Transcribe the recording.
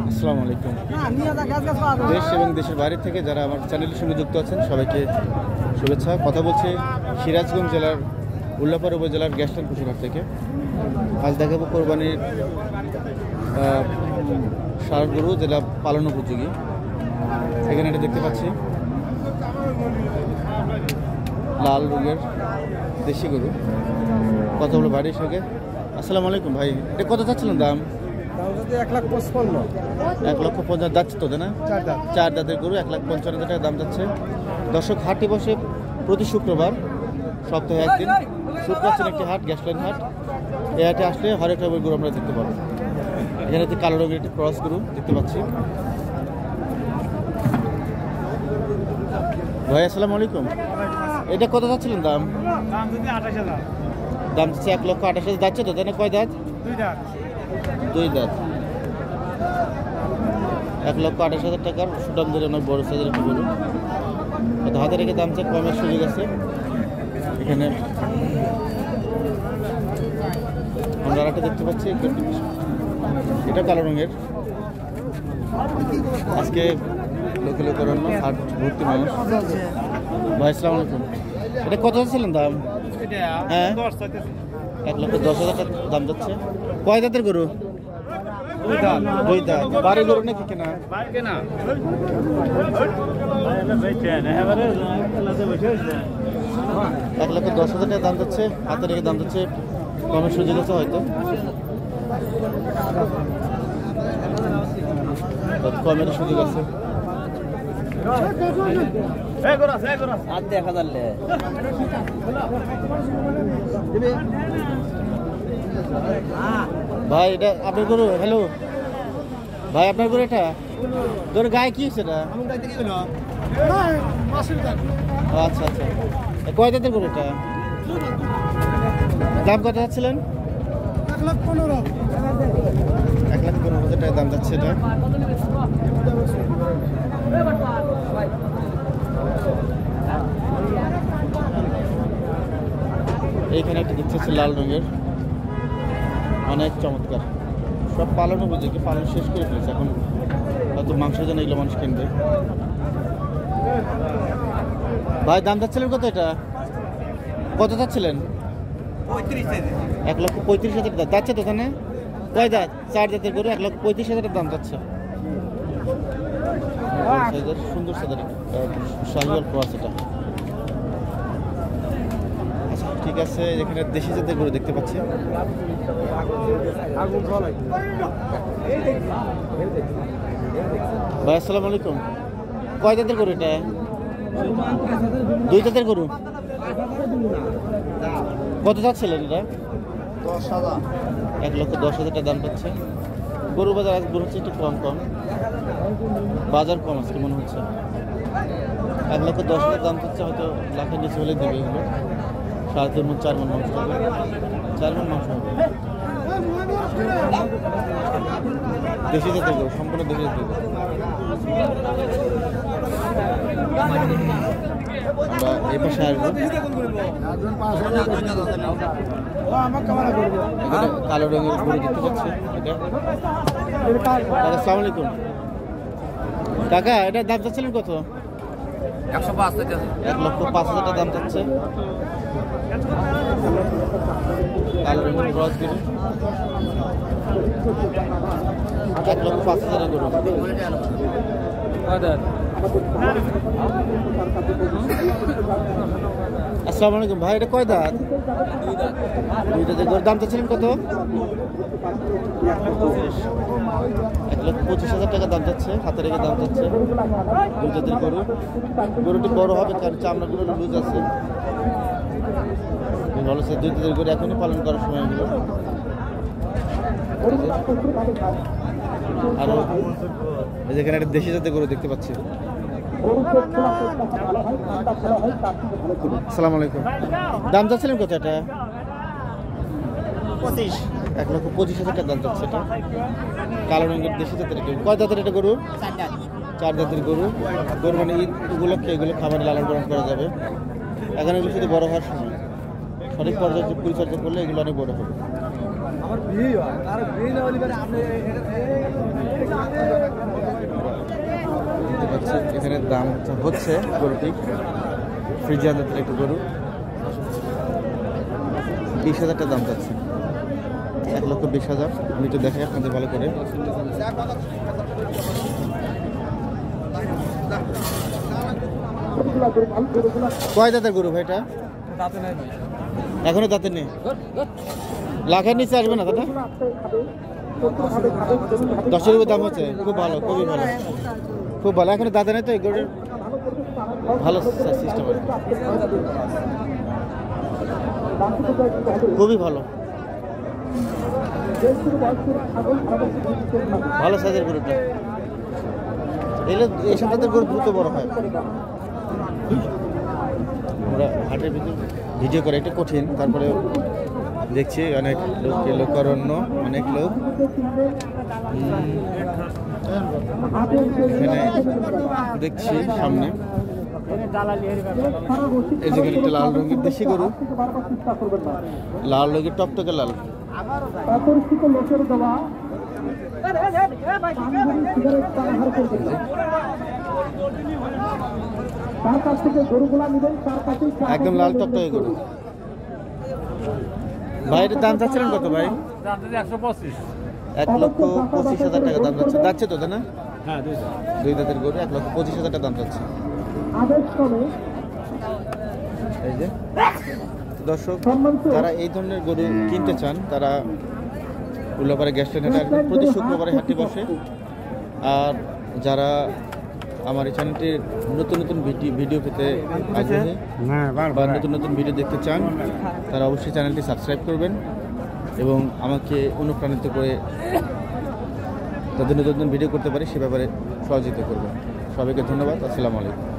আসসালামু আলাইকুম। দেশ এবং দেশের বাইরে থেকে যারা আমার চ্যানেলের সঙ্গে যুক্ত আছেন সবাইকে শুভেচ্ছা। কথা বলছি সিরাজগঞ্জ জেলার উল্লাপাড়া উপজেলার গ্যাসল্যান্ড পশুরহাট থেকে। আজ দেখাবো কোরবানির ষাঁড় গরু যেটা পালন উপযোগী। এখানে এটা দেখতে পাচ্ছি লাল রঙের দেশি গরু। কথা বলো বাড়ির সঙ্গে। আসসালামু আলাইকুম ভাই, এটা কত চাচ্ছিলেন দাম? 1,55,000। 1,50,000 যাচ্ছে তো, তাই না? চার দাঁতের গরু 1,55,000 টাকা দাম যাচ্ছে। দর্শক, হাটটি বসে প্রতি শুক্রবার, সপ্তাহে একদিন। শুক্রবার একটি হাট, গ্যাসল্যান্ড হাট। এই হাটে আসলে হরেক রকমের গরু আমরা দেখতে পাবো। এখানে কালো রঙের একটি ক্রস গরু দেখতে পাচ্ছি। ভাই আসসালামু আলাইকুম, এটা কত যাচ্ছিলেন দাম? দাম যাচ্ছে 1,28,000 যাচ্ছে তো, তাই না? কয় দাঁত? দুই দাঁত। 1,28,000 টাকার সুটাম ধরে অনেক বড় সাইজের একটি গরু। হাতে রেখে দাম চাই, কমের সুযোগ আছে। এখানে আমরা আরেকটা দেখতে পাচ্ছি, এটা কালো রঙের। আজকে লোকে লোক হাট ভর্তি মানুষ। ভাই আসসালামু আলাইকুম, এটা কত ছিলেন দাম? হ্যাঁ, 1,10,000 টাকা দাম যাচ্ছে। কয় দাঁতের গরু? দুই দাঁত। বাড়ি গরু নাকি কেনা? 1,10,000 টাকা দাম যাচ্ছে। হাতে রেখে দাম যাচ্ছে, কমের সুযোগ আছে হয়তো। কমের সুযোগ আছে। ভাই এটা আপনার গরু? হ্যালো ভাই, আপনার গরু এটা? তোর গায়ে কি সেটা? আচ্ছা আচ্ছা, কয় দাঁতের গরু এটা? দাম কত যাচ্ছিলেন? 1,15,000 টাকা দাম যাচ্ছে এটা। এইখানে একটা দেখতে হচ্ছে লাল রঙের, অনেক চমৎকার। সব পালন উপযোগী, পালন শেষ করে ফেলেছে। এখন হয়তো মাংসের জন্য এগুলো মানুষ কিনবে। ভাই দাম যাচ্ছিলেন কত এটা? কত যাচ্ছিলেন? 1,35,000 দাম যাচ্ছে তো, ওখানে কয় দাঁত? চার দাঁতের গরু, 1,35,000 দাম যাচ্ছে। সুন্দর সাদার শাহিওয়াল ক্রস এটা। আচ্ছা ঠিক আছে, এখানে দেশি জাতের গরু দেখতে পাচ্ছি। ভাই আসসালামু আলাইকুম, কয় দাঁতের গরু এটা? দুই দাঁতের গরু। কত যাচ্ছিলেন এটা? 1,10,000 টাকা দাম পাচ্ছে। গরু বাজার আজ মনে হচ্ছে একটু কম বাজার কম আজকে মনে হচ্ছে। 1,10,000 দাম পাচ্ছে, হয়তো লাখের নিচে হলে দেবে এগুলো। 3.5 মণ 4 মণ মাংস হবে, 4 মণ মাংস হবে। দেশি জাতের গরু, সম্পূর্ণ দেশি জাতের গরু। আমরা এই পাশে আসবো। কালো রঙের গরু দেখতে পাচ্ছি এটা। আসসালামু আলাইকুম কাকা, এটার দাম চাচ্ছিলেন কত? 1,05,000 টাকা দাম চাচ্ছে। কালো রঙের ক্রস গরু, 1,05,000 গরু। আসসালামু আলাইকুম ভাই, এটা কয় দাঁত? দুই দাঁতের গরুর দাম চাচ্ছিলেন কত? 1,25,000 টাকা দাম যাচ্ছে। হাতে রেখে দাম যাচ্ছে। দুই দাঁতের গরু। গরুটি বড় হবে কারণ চামড়াগুলো লুজ আছে। ভালো আছে দুই দাঁতের গরু, এখনই পালন করার সময় এগুলো। আরো যেখানে একটা দেশি জাতের গরু দেখতে পাচ্ছি। আসসালামু আলাইকুম, দাম চাচ্ছিলেন কত এটা? 1,25,000 টাকা দাম যাচ্ছে এটা। কালো রঙের দেশি জাতের। কয় দাঁতের এটা গরু? 4 দাঁতের গরু। গরু মানে ঈদ উপলক্ষে এগুলো খাবার লালন পালন করা যাবে। এখন এগুলো শুধু বড় হওয়ার সময়, সঠিক পরিচর্যা করলে এগুলো অনেক বড় হবে। আমার বিয়ে হয় আর বিয়ে না হলে আপনি দেখতে পাচ্ছেন এখানে দাম হচ্ছে গরুটি ফ্রিজিয়ান জাতের একটু গরু 20,000 টাকা দাম যাচ্ছে 1,20,000 আমি একটু দেখাই আপনাদের ভালো করে কয় দাঁতের গরু ভাই এটা দাঁতে নাই ভাই এখনো দাঁতের নেই লাখের নিচে আসবে না দাদা 10 রুপে দাম হচ্ছে খুব ভালো খুবই ভালো খুব ভালো এখনো দাঁতে নেই তো এই গরুর ভালো সিস্টেম আছে খুবই ভালো ভালো সাইজের গরুটা এলে এসব জাতের গরু দ্রুত বড় হয় আমরা হাটের ভিডিও করে একটু কঠিন তারপরে দেখছি অনেক লোক অরণ্য অনেক লোক এখানে দেখছি সামনে এই যে একটা লাল রঙের দেশি গরু লাল রঙের টকটকে লাল একদম লাল টকটকে গরু ভাই এটার দাম চাচ্ছিলেন কত ভাই 1,25,000 টাকা দাম যাচ্ছে যাচ্ছে তো তাই না হ্যাঁ দুই দাঁতের গরু 1,25,000 টাকা দাম যাচ্ছে এই যে দর্শক যারা এই ধরনের গরু কিনতে চান তারা উল্লাপাড়া গ্যাস লাইন হাটে আসবেন প্রতি শুক্রবারে হাটে বসে আর যারা আমার এই চ্যানেলটির নতুন নতুন ভিডিও পেতে আগ্রহী বা নতুন নতুন ভিডিও দেখতে চান তারা অবশ্যই চ্যানেলটি সাবস্ক্রাইব করবেন এবং আমাকে অনুপ্রাণিত করে যাতে নতুন নতুন ভিডিও করতে পারি সে ব্যাপারে সহযোগিতা করবেন সবাইকে ধন্যবাদ আসসালামু আলাইকুম